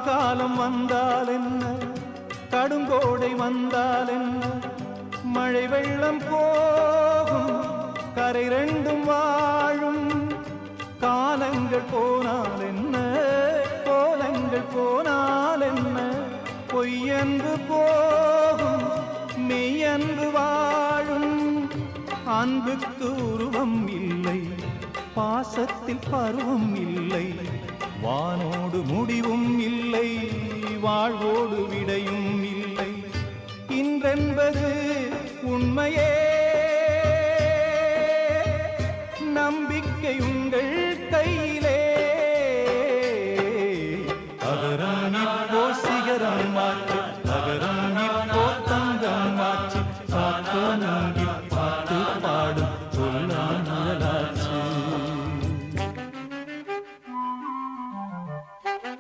காலம் வந்தால் என்ன, கடுங்கோடை வந்தால் என்ன, மழை வெள்ளம் போகும், கரை ரெண்டும் வாழும். காலங்கள் போனால் என்ன, கோலங்கள் போனால் என்ன, பொய்யன்று போகும், மெய்யன்று வாழும். அன்புக்கு உருவம் இல்லை, பாசத்தில் பருவம் இல்லை, வானோடு முடிவும் இல்லை, வாழ்வோடு விடையும் இல்லை. இன்றென்பது உண்மையே, நம்பிக்கை உங்கள் கையிலே.